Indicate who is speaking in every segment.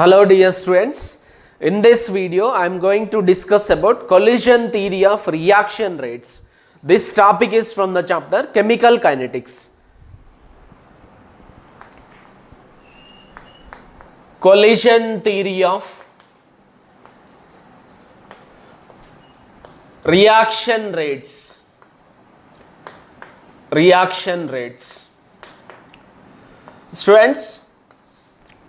Speaker 1: Hello dear students, in this video I am going to discuss about collision theory of reaction rates. This topic is from the chapter Chemical Kinetics. Collision theory of reaction rates. Reaction rates. Students,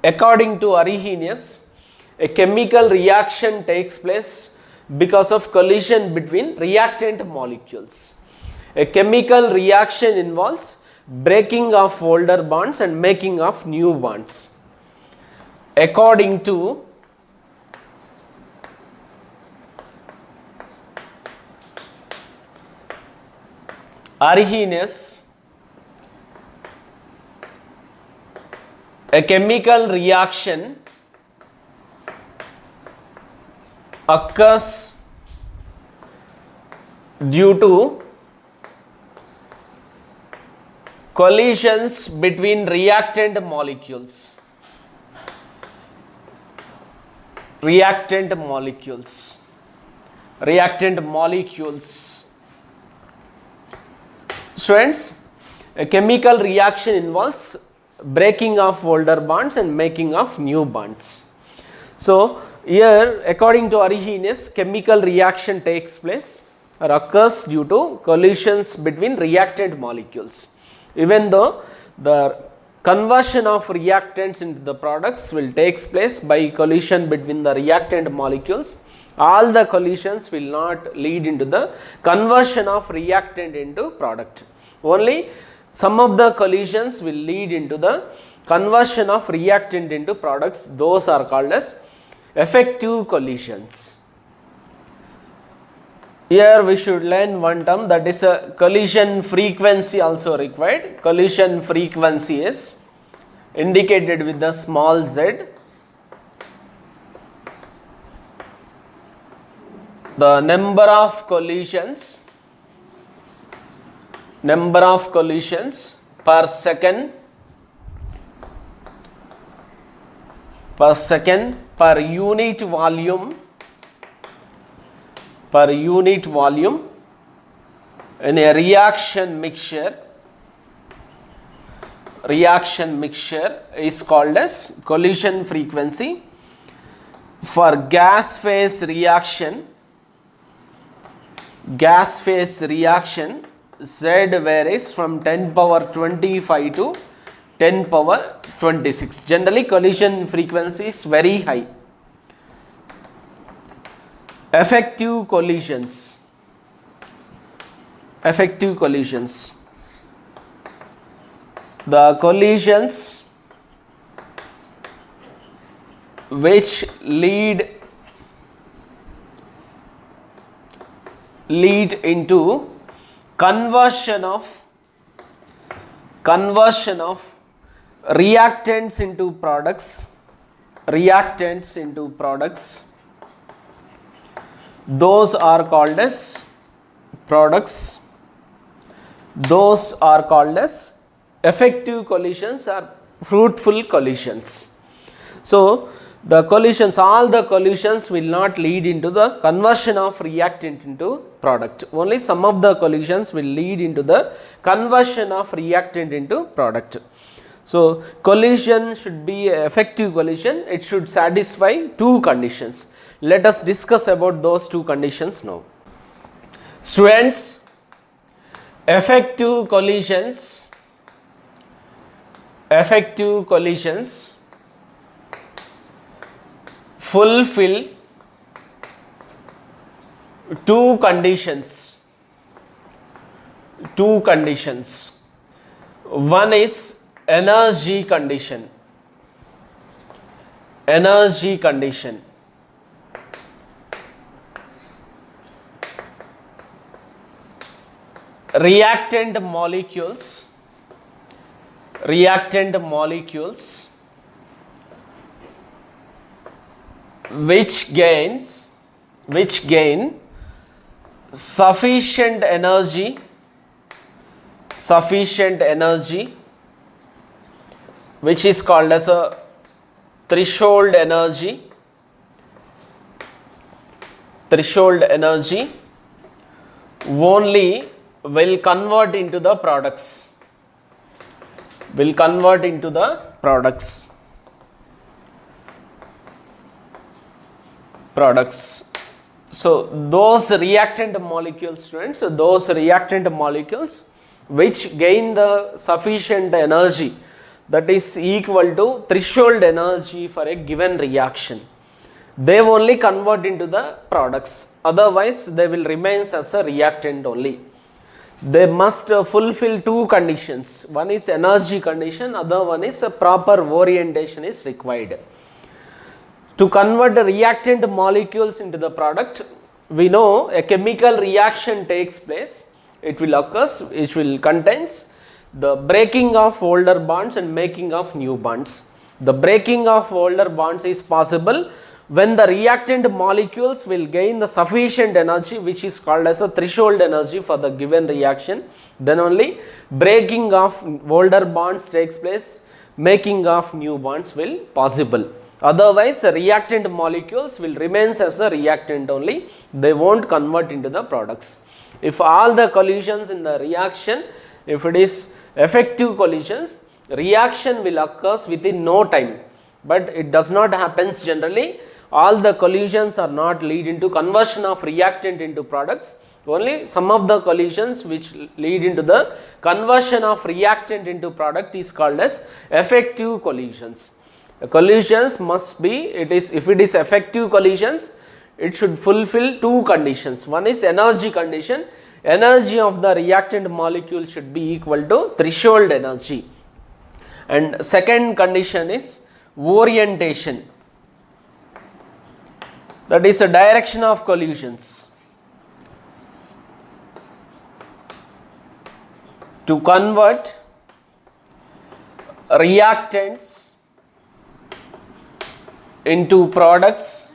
Speaker 1: according to Arrhenius, a chemical reaction takes place because of collision between reactant molecules. A chemical reaction involves breaking of older bonds and making of new bonds. According to Arrhenius, a chemical reaction occurs due to collisions between reactant molecules. Reactant molecules. Students, a chemical reaction involves breaking of older bonds and making of new bonds. So here, according to Arrhenius, chemical reaction takes place or occurs due to collisions between reactant molecules. Even though the conversion of reactants into the products will take place by collision between the reactant molecules, all the collisions will not lead into the conversion of reactant into product. Only some of the collisions will lead into the conversion of reactant into products. Those are called as effective collisions. Here we should learn one term, that is a collision frequency also required. Collision frequency is indicated with the small z. The number of collisions per second per unit volume in a reaction mixture is called as collision frequency. For gas phase reaction Z varies from 10 power 25 to 10 power 26. Generally collision frequency is very high. Effective collisions. The collisions which lead into conversion of reactants into products, those are called as products. Those are called as effective collisions or fruitful collisions. So the collisions, all the collisions will not lead into the conversion of reactant into product. Only some of the collisions will lead into the conversion of reactant into product. So collision should be an effective collision. It should satisfy two conditions. Let us discuss about those two conditions now. Students, effective collisions fulfill two conditions. One is energy condition. Reactant molecules which gain sufficient energy which is called as a threshold energy only will convert into the products. So those reactant molecules, students, those reactant molecules which gain the sufficient energy that is equal to threshold energy for a given reaction, they only convert into the products. Otherwise, they will remain as a reactant only. They must fulfill two conditions. One is energy condition, other one is a proper orientation is required. To convert the reactant molecules into the product, we know a chemical reaction takes place. It will occur, which will contains the breaking of older bonds and making of new bonds. The breaking of older bonds is possible when the reactant molecules will gain the sufficient energy, which is called as a threshold energy for the given reaction. Then only breaking of older bonds takes place, making of new bonds will possible. Otherwise, the reactant molecules will remain as a reactant only. They won't convert into the products. If all the collisions in the reaction, if it is effective collisions, reaction will occur within no time. But it does not happen generally. All the collisions are not lead into conversion of reactant into products. Only some of the collisions which lead into the conversion of reactant into product is called as effective collisions. Collisions must be, if it is effective collisions, it should fulfill two conditions. One is energy condition. Energy of the reactant molecule should be equal to threshold energy. And second condition is orientation. That is the direction of collisions. To convert reactants into products,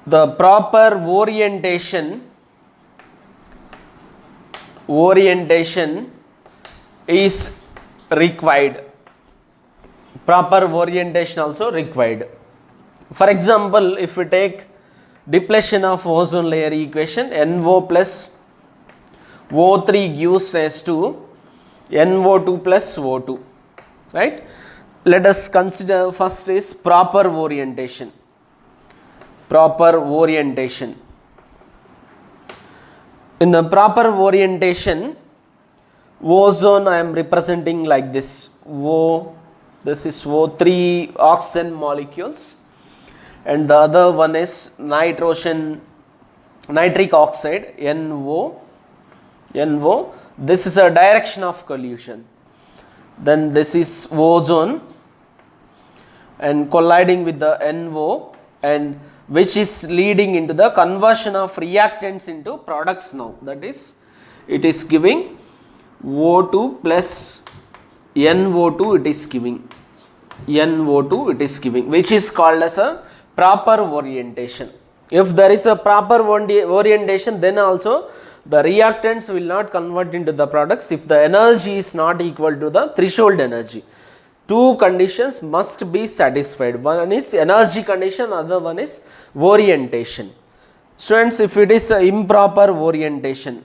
Speaker 1: the proper orientation is required. Proper orientation also required. For example, if we take depletion of ozone layer equation, NO plus O3 gives us to NO2 plus O2, right? Let us consider first is proper orientation. In the proper orientation, ozone I am representing like this. This is O3 oxygen molecules, and the other one is nitric oxide, NO. This is a direction of collision. Then this is ozone and colliding with the NO, and which is leading into the conversion of reactants into products now. That is, it is giving O2 plus NO2, it is giving which is called as a proper orientation. If there is a proper orientation, then also the reactants will not convert into the products if the energy is not equal to the threshold energy. Two conditions must be satisfied. One is energy condition, other one is orientation. Students, if it is improper orientation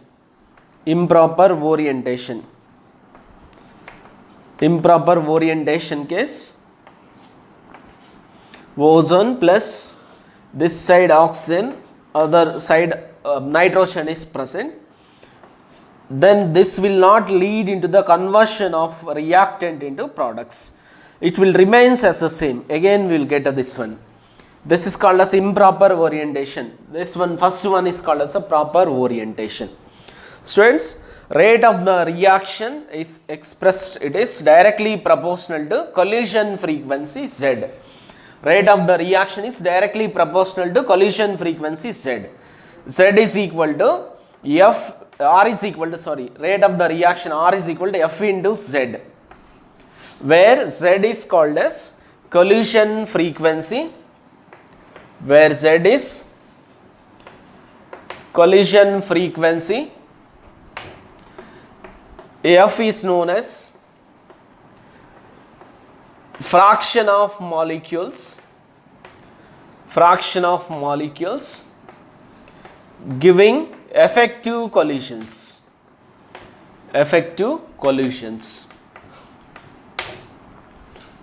Speaker 1: case, ozone plus this side oxygen, other side nitrogen is present, then this will not lead into the conversion of reactant into products. It will remain as the same. Again we will get this one. This is called as improper orientation. This one, first one is called as a proper orientation. Students, rate of the reaction is expressed, it is directly proportional to collision frequency Z. Rate of the reaction is directly proportional to collision frequency Z. Z is equal to rate of the reaction R is equal to F into Z, where Z is called as collision frequency, F is known as fraction of molecules giving effective collisions.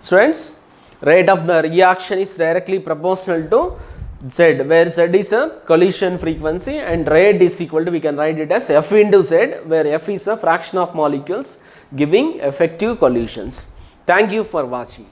Speaker 1: Students, rate of the reaction is directly proportional to Z, where Z is a collision frequency and rate is equal to, we can write it as F into Z, where F is a fraction of molecules giving effective collisions. Thank you for watching.